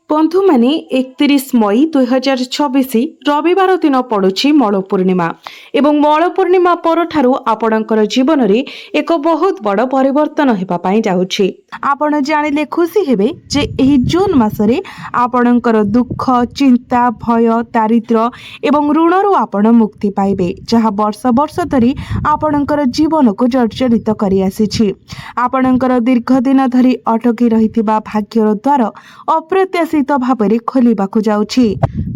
बंधु माने 31 मई 2026 रविवार दिन पड़ुछि मल पूर्णिमा एवं मल पूर्णिमा परठारु आपणकर जीवन रे एक बहुत बड़ परिवर्तन हेबा पई जाउछि। आपण जानिले खुशी हेबे जे एही जून मासरे आपणकर दुख चिंता भय दारिद्र्य एवं ऋणरू आपण मुक्ति पाइबे जहा वर्ष वर्ष धरी आपणकर जीवन को जर्जरित करि आसीछि। आपणकर दीर्घ दिन धरी अटकी रहितिबा भाग्यर द्वार अप्रत्याशित भाବରେ खोलिबाकु जाउछि।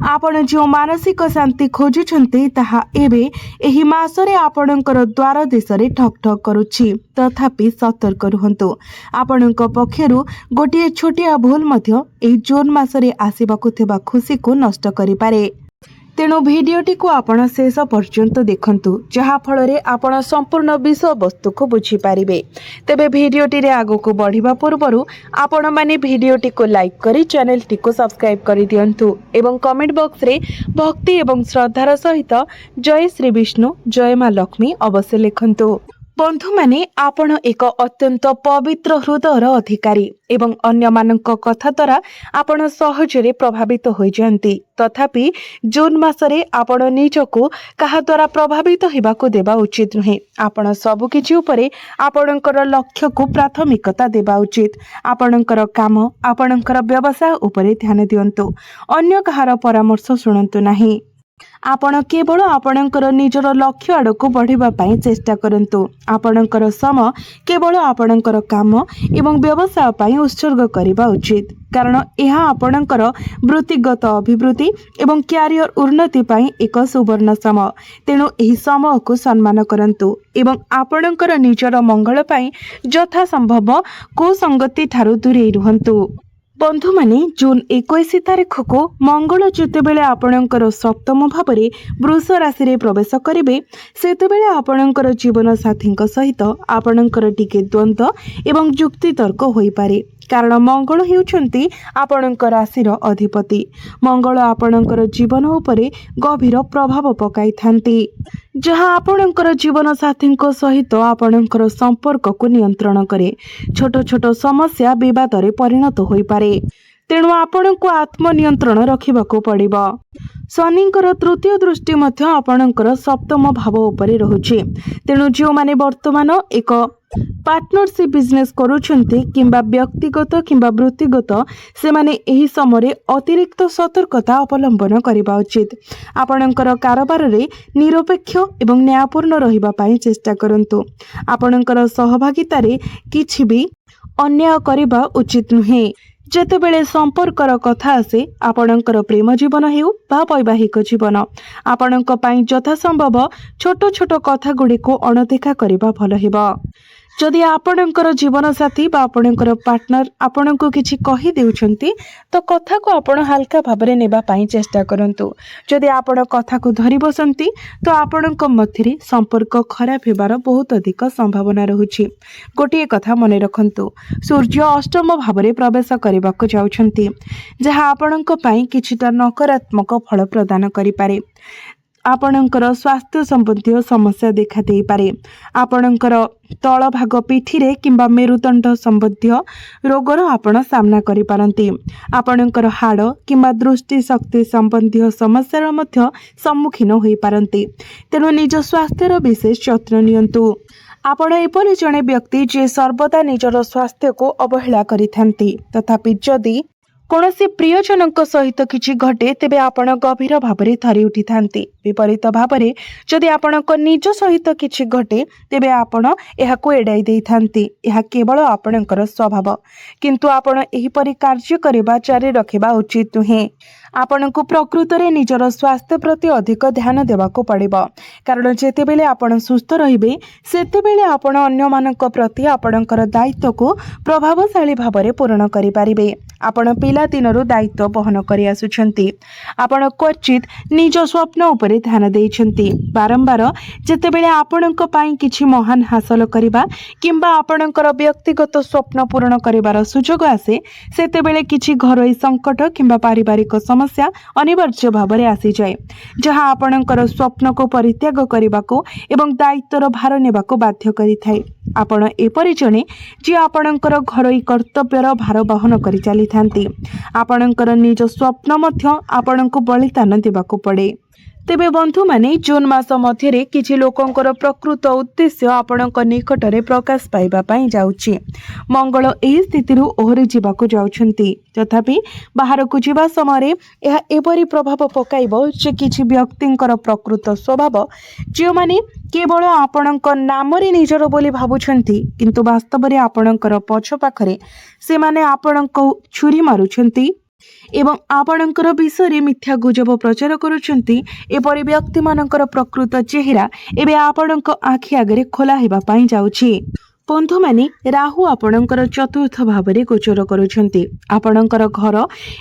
आपण जो मानसिक शांति खोजुछन्ते ताहा एबे एही मासरे आपणकर द्वार देशरे ठक ठक करुछि। तथापि सतर्क रुहंतु, आपणक पक्षरु गोटिए छोटिया भूल मध्य एही जून मासरे आसीबाकु थिबा खुशी को नष्ट करि पारे। तेणु भिडियोटी को आपण शेष पर्यंत देखंतु जहा फଳରେ आपण संपूर्ण विषय वस्तु को बुझी पारिबे। तेबे भिडियोटी रे आगो को बढ़िबा पूर्वरु आपण माने भिडियोटी को लाइक करी चैनल टी को सब्सक्राइब करि दियंतु एवं कमेंट बॉक्स रे भक्ति एवं श्रद्धार सहित जय श्री विष्णु जय मां लक्ष्मी अवश्य लिखंतु। बंधु माने आपण एक अत्यंत पवित्र हृदयर अधिकारी एवं अन्य मानक कथा द्वारा आपण सहजरे प्रभावित हो जाती। तथापि जून मासरे आपण निजको कहा द्वारा प्रभावित हेबाको देबा उचित नुहे। आपण सब किछि उपरे आपणकर लक्ष्य को प्राथमिकता देबा उचित। आपणकर काम आपणकर व्यवसाय उपरे ध्यान दियंतु, अन्य कहार परामर्श सुनंतु नाही। आपण केवल आपणकर निजर लक्ष्य आड़क बढ़िबा पई चेष्टा करंतु। आपणकर समय केवल आपणकर काम एवं व्यवसाय पई उत्सर्ग करिबा उचित, कारण यह आपणकर वृत्तिगत अभिवृद्धि एवं क्यारियर उन्नति पई एक सुवर्ण समय। तेणु एही समय को सम्मान करंतु एवं आपणकर निजर मंगल पई यथा संभव कुसंगति ठारू दूरे रुहंतु। बंधु माने जून 21 तारीख को मंगल जेतेबेले आपणकर सप्तम भावरे वृष राशि रे प्रवेश करिवे सेतेबेले आपणकर जीवन साथी सहित आपणकर टिके द्वंद्व एवं जुक्ति तर्क होई पारे, कारण मंगल हेउछंती आपणकर राशिर अधिपति। मंगल आपणकर जीवन उपरे गभीर प्रभाव पकाई थांती, जहाँ आपणकर जीवन साथी सहित आपणकर संपर्क को नियंत्रण करे। छोट छोट समस्या विवाद रे परिणत होई पारे। तेणु आपण को आत्मनियंत्रण रखिबाको पड़िबो। शनिंकर तृतीय दृष्टि मध्य आपणकर सप्तम भाव उपरे रहुछि। तेणु जो माने वर्तमान एक पार्टनरशिप बिजनेस करूछन्ते किंबा व्यक्तिगत किंबा वृत्तिगत से माने एही समय अतिरिक्त सतर्कता अवलंबन करिबा उचित। आपणकर कारोबार रे निरपेक्ष एवं न्यायपूर्ण रहिबा पई चेष्टा करंतु। आपणकर सहभागिता रे किछि भी अन्याय करिबा उचित नुहे। जेतेबेले संपर्कर कथा आसे आपणकर प्रेम जीवन हेउ बा वैवाहिक जीवन, आपणक पई यथा संभव छोट छोट कथा गुडी को अणदेखा करिबा भल हेबा। जदि आपणकर जीवन साथी बा आपणकर पार्टनर आपणको किछि कहि देउछन्ती तो कथा को आपण हल्का भाबरे नेबा पई चेष्टा करंतु। जदि आपण कथा को धरि बसंती तो आपणक मध्यरे संपर्क खराब हेबार बहुत अधिक संभावना रहुछि। गोटिए कथा मने रखंतु, सूर्य अष्टम भाबरे प्रवेश करिबाको जाउछन्ती, जहा आपणक पई किछिटा नकारात्मक फल प्रदान करि पारे। आपणकर स्वास्थ्य संबंधी समस्या देखा दे पारे। आपणकर तल भाग पिठीरे किंबा मेरुदंड संबंधी रोगर आपण सामना करि पारंती। आपणकर हाड़ किंबा दृष्टि शक्ति संबंधी समस्या मध्य सम्मुखीन होई पारंती। तेणु निज स्वास्थ्यर विशेष जत्न नियंतु। आपण एपरि जणे व्यक्ति जे सर्वदा निजर स्वास्थ्य को अवहेला करिथांती, तथापि जदि कौनसी प्रियजनक सहित किछि घटे तेबे आपण गभीर भावरे थरी उठी थांती। विपरीत भावरे जदि आपणक निज सहित किछि घटे तेबे आपण एहाको एडाई देई थांती। एहा केवल आपणकर स्वभाव, किंतु आपण एही परि कार्य करिबा जारी रखिबा उचित नुहे। आपणको प्रकृत रे निजर स्वास्थ्य प्रति अधिक ध्यान देबाको पड़िबो, कारण जेतेबेले आपण सुस्थ रहिबे सेतेबेले आपण अन्य मानक प्रति आपणकर दायित्व को प्रभावशाली भावरे पूर्ण करि पारिबे। आपण पिला दिनरु दायित्व बहन करि आसुछन्ती। आपण क्वचित निज स्वप्न उपरे ध्यान देइछन्ती। बारंबार जेतेबेले आपणक पई किछि महान हासिल करिबा किंबा आपणकर व्यक्तिगत स्वप्न पूर्ण करिवार सुजोग आसे सेतेबेले किछि घरोई संकट किंबा पारिवारिक समस्या अनिवार्य भावरे आसी जाए, जहां आपणकर स्वप्न को परित्याग करने एवं दायित्वर भार नेबाको बाध्य करिथाए। आपण एपरि जणे जे आपणकर घरोई कर्तव्यर भार वहन करि चलिथांती। आपणकर निज स्वप्न मध्य आपणको बलिदान देबाको पड़े। तेबे बंधु माने जून मास मध्य किछि लोकंकर प्रकृत उद्देश्य आपणक निकटरे प्रकाश पाइबा पई जाउछि। मंगल एही स्थिति ओहरी जीवाको जाउछंती। तथापि बाहर को जीवा समय यह एपरि प्रभाव पकाइबो जे किछि व्यक्तिंकर प्रकृत स्वभाव जो माने केवल आपणक नामरे निजर बोली भाबुछंती किंतु वास्तव रे आपणकर पछ पाखरे से माने आपणक छुरी मारुछंती एवं आपणकर विषय मिथ्या गुजब प्रचार करुछंती। एपरि व्यक्ति मानकर प्रकृत चेहरा एबे आपणक आखि आगरे खोला हेबा पई जाउछि। बंधु माने राहु आपणकर चतुर्थ भावरे गोचर करुछंती। आपणकर घर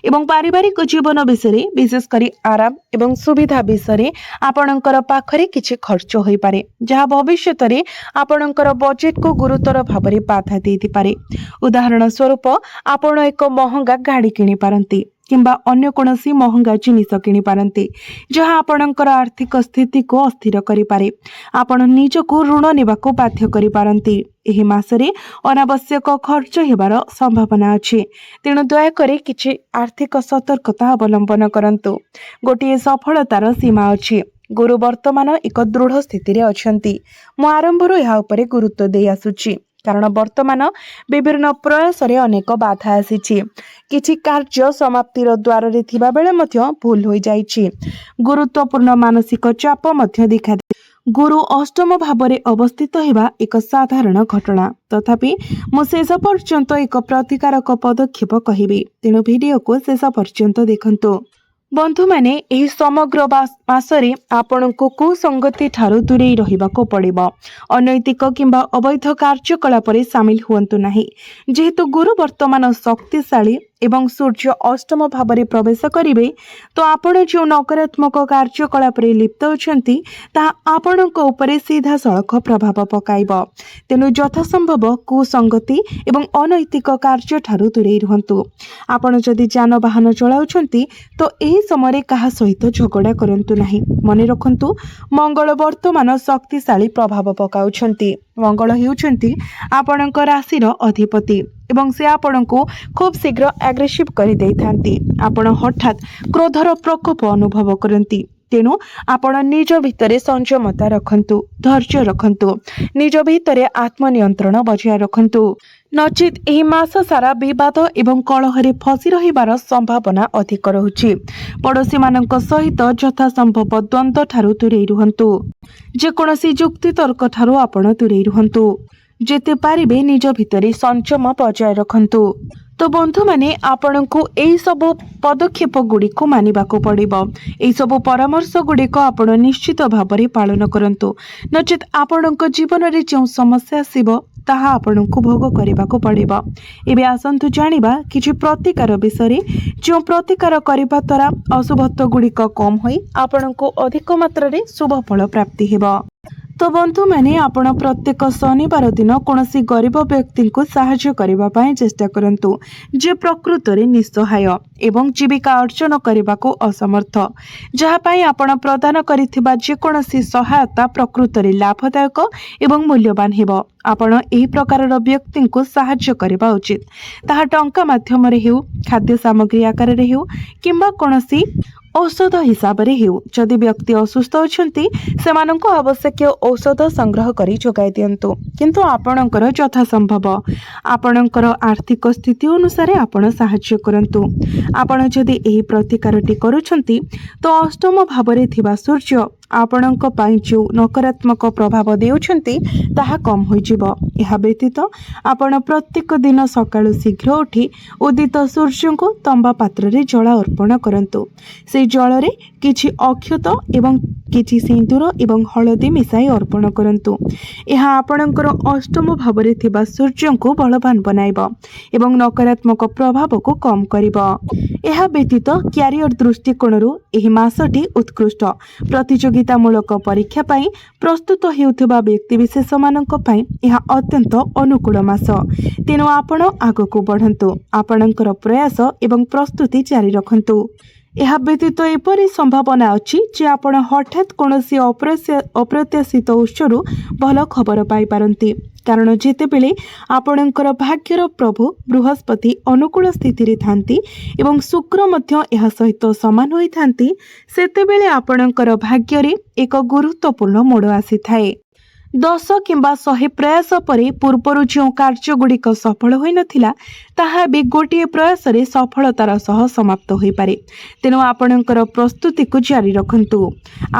एवं पारिवारिक जीवन विषय विशेष करी आराम एवं सुविधा विषय आपणकर पाखरे किछि खर्च होई पारे जहा भविष्यत रे आपणकर बजेट को गुरुतर भावरे बाधा देति पारे। उदाहरण स्वरूप आपण एक महंगा गाड़ी किनि पारंती किंबा अन्य कोनोसी महंगा जिनिस किनि पारंती जहा आपणकर आर्थिक स्थिति को अस्थिर करि पारे। आपण निजको ऋण नेबाको बाध्य करि पारंती। एही मासरे अनावश्यक खर्च हेबार संभावना अछि। तेणु दया करे किछि आर्थिक सतर्कता अवलंबन करंतु। गोटिए सफलतार सीमा अछि। गुरु वर्तमान एक दृढ़ स्थिति रे अछंती। मु आरंभରୁ ଏହା ଉପରେ गुरुत्व देई आसुछि कारण वर्तमान विभिन्न प्रयास रे अनेक बाधा आसीछि। किछि कार्य समाप्तिर द्वार रे थिबा बेले मध्य भूल होई जाइछि। गुरुत्वपूर्ण मानसिक चाप मध्य देखा गुरु अष्टम भावरे अवस्थित हेबा एक साधारण घटना। तथापि मु शेष पर्यंत एक प्रतिकारक पदक्षेप कहिबी। तेणु वीडियो को शेष पर्यंत देखंतु। बंधु माने एही समग्र मासरे आपणको कुसंगति ठारू दूरेई रहिबाको पड़िबो। अनैतिक किंबा अवैध कार्यकलाप रे शामिल हुअंतु नाही। जेहेतु गुरु वर्तमान शक्तिशाली एवं सूर्य अष्टम भावरे प्रवेश करिवे तो आपण जो नकारात्मक कार्यकलाप रे लिप्त अछंती ता आपणक उपरे सीधा सड़क प्रभाव पकाइबो। तेनु यथासंभव कुसंगति एवं अनैतिक कार्य ठारू दूरेई रहंतु। आपण जदि यानवाहन चलाउछंती तो एही समय कहा सहित झगड़ा करंतु नाही। मने रखंतु मंगल वर्तमान शक्तिशाली प्रभाव पकाउछंती। मंगल हेउछंती आपणक राशिर अधिपति एवं से आपणको खूब शीघ्र एग्रेसिव करि दैथांती। आपण हठात क्रोधर प्रकोप अनुभव करंती। तेणु आपण निज भितरे संयमता रखंतु, धैर्य रखंतु, निज भितरे आत्मनियंत्रण बजाय रखंतु। नचित एही मास सारा विवाद एवं कलहरे फसी रहिबार संभावना अधिक रहुछि। पड़ोशी मानक सहित यथासंभव द्वंद्व ठारू दूरेई रुहंतु। जेकोसी जुक्ति तर्क ठारू आपण दूरेई रुहंतु। जेते पारिबे निज भितरे संयम बजाय रखंतु। तो बंधु माने आपणको एही सब पदक्षेप गुडी को मानिबाको पड़िबो। एही सब परामर्श गुडी को आपण निश्चित भाबरे पालन करंतु। नचित आपणको जीवन रे जो समस्या आसीबो ताहा आपणको भोग करिबाको पड़िबो। एबे आसंतु जानिबा किछि प्रतिकार विषय जो प्रतिकार करिबा द्वारा अशुभत्व गुडी को कम होई आपणको अधिक मात्रा रे शुभ फल प्राप्ति हेबो। तो बंधु माने आपण प्रत्येक शनिवार दिन कोनोसी गरीब व्यक्ति को सहाय्य करबा पई चेष्टा करंतु जे प्रकृत रे निस्सहाय एवं जीविका अर्जन करबा को असमर्थ। जहा पई आपण प्रदान करिथिबा जे कोनोसी सहायता प्रकृत रे लाभदायक एवं मूल्यवान हेबो। आपण एही प्रकारर व्यक्ति को सहाय्य करबा उचित। ताहा टंका माध्यम रे हेउ, खाद्य सामग्री आकार रे हेउ किंबा कोनोसी औषध हिसाब रे हेउ। जदि व्यक्ति असुस्थ अछंती सेमानंको आवश्यक औषध संग्रह करी जोगाई दियंतु। किंतु आपणकर यथा संभव आपणकर आर्थिक स्थिति अनुसार आपण सहाय्य करंतु। आपण जदि एही प्रतिकारटी करूछंती तो अष्टम भावरे थिबा सूर्य आपणक पई जो नकारात्मक प्रभाव देउछंती ताहा कम होई जिवो। एहा व्यतीत आपण प्रत्येक दिन सकाळु शीघ्र उठी उदित सूर्य को तंबा पात्र रे जल अर्पण करंतु। से जल रे किछि अक्षत एवं किछि सिंदूर एवं हळदी मिसाई अर्पण करंतु। एहा आपणकर अष्टम भावरे थिबा सूर्य को बलवान बनाइबो एवं नकारात्मक प्रभाव को कम करिबो। एहा व्यतीत क्यारियर दृष्टिकोणरू एही मासटी उत्कृष्ट। प्रतियोगितामूलक परीक्षा पई प्रस्तुत हेउथिबा व्यक्ति विशेष मानक पई एहा अत्यंत अनुकूल मास। तेणु आपण आगको बढ़ंतु। आपणकर प्रयास एवं प्रस्तुति जारी रखंतु। ଏହା ବ୍ୟତୀତ ଏପରି ସମ୍ଭାବନା ଅଛି ଯେ ଆପଣ ହଠାତ୍ କୌଣସି ଅପ୍ରତ୍ୟାଶିତ ଉତ୍ସରୁ ଭଲ ଖବର ପାଇପାରନ୍ତି। କାରଣ ଯେତେବେଳେ ଆପଣଙ୍କର ଭାଗ୍ୟର ପ୍ରଭୁ ବୃହସ୍ପତି ଅନୁକୂଳ ସ୍ଥିତିରେ ଥାନ୍ତି ଏବଂ ଶୁକ୍ର ମଧ୍ୟ ଏହା ସହିତ ସମାନ ହୋଇଥାନ୍ତି, ସେତେବେଳେ ଆପଣଙ୍କର ଭାଗ୍ୟରେ ଏକ ଗୁରୁତ୍ୱପୂର୍ଣ୍ଣ ମୋଡ଼ ଆସିଥାଏ। 10 କିମ୍ବା 100 ପ୍ରୟାସ ପରେ ପୂର୍ବରୁ ଯେଉଁ କାର୍ଯ୍ୟଗୁଡ଼ିକ ସଫଳ ହୋଇନଥିଲା ତାହା ଏବେ ଗୋଟିଏ ପ୍ରୟାସରେ ସଫଳତାର ସହ ସମାପ୍ତ ହୋଇପାରେ। ତେଣୁ ଆପଣଙ୍କର ପ୍ରସ୍ତୁତିକୁ ଜାରି ରଖନ୍ତୁ,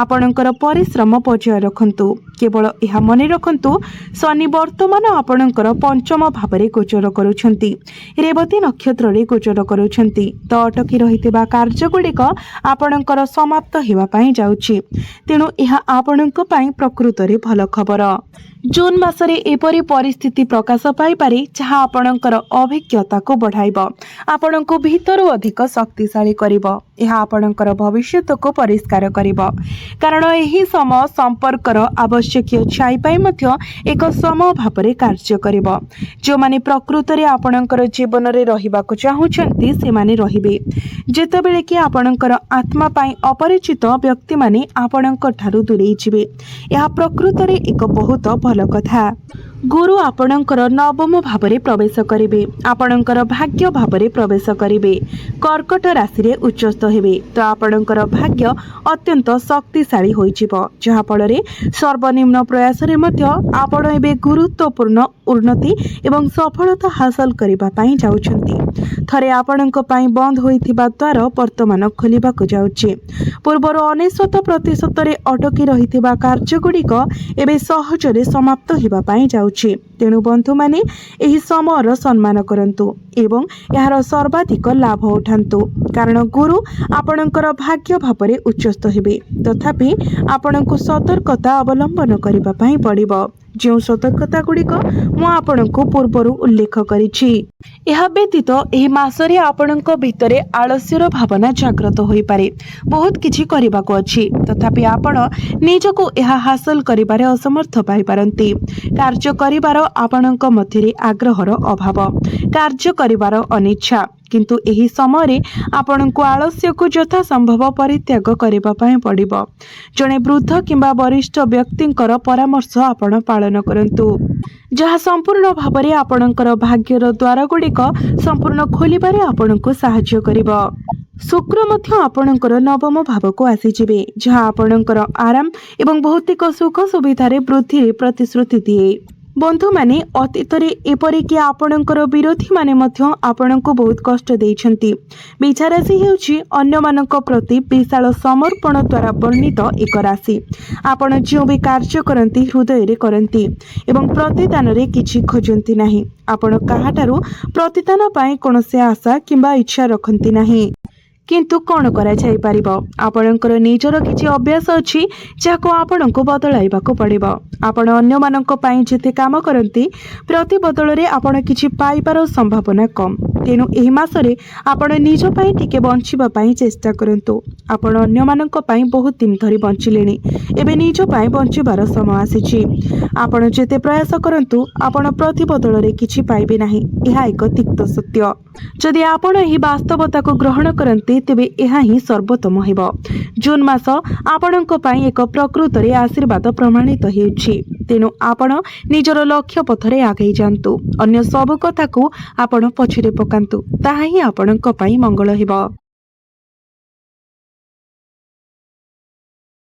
ଆପଣଙ୍କର ପରିଶ୍ରମ ବଜାୟ ରଖନ୍ତୁ। କେବଳ ଏହା ମନେ ରଖନ୍ତୁ, ଶନି ବର୍ତ୍ତମାନ ଆପଣଙ୍କର ପଞ୍ଚମ ଭାବରେ ଗୋଚର କରୁଛନ୍ତି, ରେବତୀ ନକ୍ଷତ୍ରରେ ଗୋଚର କରୁଛନ୍ତି। ତ ଅଟକି ରହିଥିବା କାର୍ଯ୍ୟଗୁଡ଼ିକ ଆପଣଙ୍କର ସମାପ୍ତ ହେବା ପାଇଁ ଯାଉଛି। ତେଣୁ ଏହା ଆପଣଙ୍କ ପାଇଁ ପ୍ରକୃତରେ ଭଲ ଖବର। ଜୁନ୍ ମାସରେ ଏପରି ପରିସ୍ଥିତି ପ୍ରକାଶ ପାଇପାରେ ଯାହା ଆପଣଙ୍କର ଅଭିଜ୍ଞତାକୁ ବଢ଼ାଇବ, ଆପଣଙ୍କୁ ଭିତରୁ ଅଧିକ ଶକ୍ତିଶାଳୀ କରିବ। ଏହା ଆପଣଙ୍କର ଭବିଷ୍ୟତକୁ ପରିଷ୍କାର କରିବ, କାରଣ ଏହି ସମୟ ସମ୍ପର୍କର ଆବଶ୍ୟକୀୟ ଛାଇ ପାଇଁ ମଧ୍ୟ ଏକ ସମୟ ଭାବରେ କାର୍ଯ୍ୟ କରିବ। ଯେଉଁମାନେ ପ୍ରକୃତରେ ଆପଣଙ୍କର ଜୀବନରେ ରହିବାକୁ ଚାହୁଁଛନ୍ତି ସେମାନେ ରହିବେ, ଯେତେବେଳେ କି ଆପଣଙ୍କର ଆତ୍ମା ପାଇଁ ଅପରିଚିତ ବ୍ୟକ୍ତିମାନେ ଆପଣଙ୍କ ଠାରୁ ଦୂରେଇ ଯିବେ। ଏହା ପ୍ରକୃତରେ ଏକ ବହୁତ ଭଲ କଥା। ଗୁରୁ ଆପଣଙ୍କର ନବମ ଭାବରେ ପ୍ରବେଶ କରିବେ, ଆପଣଙ୍କର ଭାଗ୍ୟ ଭାବରେ ପ୍ରବେଶ କରିବେ, କର୍କଟ ରାଶିରେ ଉଚ୍ଚସ୍ଥ ହେବେ। ତ ଆପଣଙ୍କର ଭାଗ୍ୟ ଅତ୍ୟନ୍ତ ଶକ୍ତିଶାଳୀ ହୋଇଯିବ, ଯାହାଫଳରେ ସର୍ବନିମ୍ନ ପ୍ରୟାସରେ ମଧ୍ୟ ଆପଣ ଏବେ ଗୁରୁତ୍ୱପୂର୍ଣ୍ଣ ଉନ୍ନତି ଏବଂ ସଫଳତା ହାସଲ କରିବା ପାଇଁ ଯାଉଛନ୍ତି। ଥରେ ଆପଣଙ୍କ ପାଇଁ ବନ୍ଦ ହୋଇଥିବା ଦ୍ୱାର ବର୍ତ୍ତମାନ ଖୋଲିବାକୁ ଯାଉଛି। ପୂର୍ବରୁ 90% ଅଟକି ରହିଥିବା କାର୍ଯ୍ୟଗୁଡ଼ିକ ଏବେ ସହଜରେ ସମାପ୍ତ ହେବା ପାଇଁ ଯାଉଛି। ତେଣୁ ବନ୍ଧୁମାନେ ଏହି ସମୟର ସମ୍ମାନ କରନ୍ତୁ ଏବଂ ଏହାର ସର୍ବାଧିକ ଲାଭ ଉଠାନ୍ତୁ, କାରଣ ଗୁରୁ ଆପଣଙ୍କର ଭାଗ୍ୟ ଭାବରେ ଉଚ୍ଚସ୍ଥ ହେବେ। ତଥାପି ଆପଣଙ୍କୁ ସତର୍କତା ଅବଲମ୍ବନ କରିବା ପାଇଁ ପଡ଼ିବ, ଯେଉଁ ସତର୍କତା ଗୁଡ଼ିକ ମୁଁ ଆପଣଙ୍କୁ ପୂର୍ବରୁ ଉଲ୍ଲେଖ କରିଛି। ଏହା ବ୍ୟତୀତ ଏହି ମାସରେ ଆପଣଙ୍କ ଭିତରେ ଆଳସ୍ୟର ଭାବନା ଜାଗ୍ରତ ହୋଇପାରେ। ବହୁତ କିଛି କରିବାକୁ ଅଛି, ତଥାପି ଆପଣ ନିଜକୁ ଏହା ହାସଲ କରିବାରେ ଅସମର୍ଥ ପାଇପାରନ୍ତି। କାର୍ଯ୍ୟ କରିବାର ଆପଣଙ୍କ ମଧ୍ୟରେ ଆଗ୍ରହର ଅଭାବ, କାର୍ଯ୍ୟ କରିବାର ଅନିଚ୍ଛା। କିନ୍ତୁ ଏହି ସମୟରେ ଆପଣଙ୍କୁ ଆଳସ୍ୟକୁ ଯଥାସମ୍ଭବ ପରିତ୍ୟାଗ କରିବା ପାଇଁ ପଡ଼ିବ। ଜଣେ ବୃଦ୍ଧ କିମ୍ବା ବରିଷ୍ଠ ବ୍ୟକ୍ତିଙ୍କର ପରାମର୍ଶ ଆପଣ ପାଳନ କରନ୍ତୁ, ଯାହା ସମ୍ପୂର୍ଣ୍ଣ ଭାବରେ ଆପଣଙ୍କର ଭାଗ୍ୟର ଦ୍ୱାରଗୁଡ଼ିକ ସମ୍ପୂର୍ଣ୍ଣ ଖୋଲିବାରେ ଆପଣଙ୍କୁ ସାହାଯ୍ୟ କରିବ। ଶୁକ୍ର ମଧ୍ୟ ଆପଣଙ୍କର ନବମ ଭାବକୁ ଆସିଯିବେ, ଯାହା ଆପଣଙ୍କର ଆରାମ ଏବଂ ଭୌତିକ ସୁଖ ସୁବିଧାରେ ବୃଦ୍ଧିରେ ପ୍ରତିଶ୍ରୁତି ଦିଏ। ବନ୍ଧୁମାନେ, ଅତୀତରେ ଏପରିକି ଆପଣଙ୍କର ବିରୋଧୀମାନେ ମଧ୍ୟ ଆପଣଙ୍କୁ ବହୁତ କଷ୍ଟ ଦେଇଛନ୍ତି। ବିଛା ରାଶି ହେଉଛି ଅନ୍ୟମାନଙ୍କ ପ୍ରତି ବିଶାଳ ସମର୍ପଣ ଦ୍ୱାରା ବର୍ଣ୍ଣିତ ଏକ ରାଶି। ଆପଣ ଯେଉଁ ବି କାର୍ଯ୍ୟ କରନ୍ତି ହୃଦୟରେ କରନ୍ତି ଏବଂ ପ୍ରତିଦାନରେ କିଛି ଖୋଜନ୍ତି ନାହିଁ। ଆପଣ କାହାଠାରୁ ପ୍ରତିଦାନ ପାଇଁ କୌଣସି ଆଶା କିମ୍ବା ଇଚ୍ଛା ରଖନ୍ତି ନାହିଁ। କିନ୍ତୁ କ'ଣ କରାଯାଇପାରିବ, ଆପଣଙ୍କର ନିଜର କିଛି ଅଭ୍ୟାସ ଅଛି ଯାହାକୁ ଆପଣଙ୍କୁ ବଦଳାଇବାକୁ ପଡ଼ିବ। ଆପଣ ଅନ୍ୟମାନଙ୍କ ପାଇଁ ଯେତେ କାମ କରନ୍ତି, ପ୍ରତି ବଦଳରେ ଆପଣ କିଛି ପାଇବାର ସମ୍ଭାବନା କମ୍। ତେଣୁ ଏହି ମାସରେ ଆପଣ ନିଜ ପାଇଁ ଟିକେ ବଞ୍ଚିବା ପାଇଁ ଚେଷ୍ଟା କରନ୍ତୁ। ଆପଣ ଅନ୍ୟମାନଙ୍କ ପାଇଁ ବହୁତ ଦିନ ଧରି ବଞ୍ଚିଲେଣି, ଏବେ ନିଜ ପାଇଁ ବଞ୍ଚିବାର ସମୟ ଆସିଛି। ଆପଣ ଯେତେ ପ୍ରୟାସ କରନ୍ତୁ, ଆପଣ ପ୍ରତି ବଦଳରେ କିଛି ପାଇବେ ନାହିଁ, ଏହା ଏକ ତିକ୍ତ ସତ୍ୟ। ଯଦି ଆପଣ ଏହି ବାସ୍ତବତାକୁ ଗ୍ରହଣ କରନ୍ତି, ତେବେ ଏହା ହିଁ ସର୍ବୋତ୍ତମ ହେବ। ଜୁନ୍ ମାସ ଆପଣଙ୍କ ପାଇଁ ଏକ ପ୍ରକୃତରେ ଆଶୀର୍ବାଦ ପ୍ରମାଣିତ ହେଉଛି। ତେଣୁ ଆପଣ ନିଜର ଲକ୍ଷ୍ୟ ପଥରେ ଆଗେଇ ଯାଆନ୍ତୁ, ଅନ୍ୟ ସବୁ କଥାକୁ ଆପଣ ପଛରେ ପକାନ୍ତୁ, ତାହା ହିଁ ଆପଣଙ୍କ ପାଇଁ ମଙ୍ଗଳ ହେବ।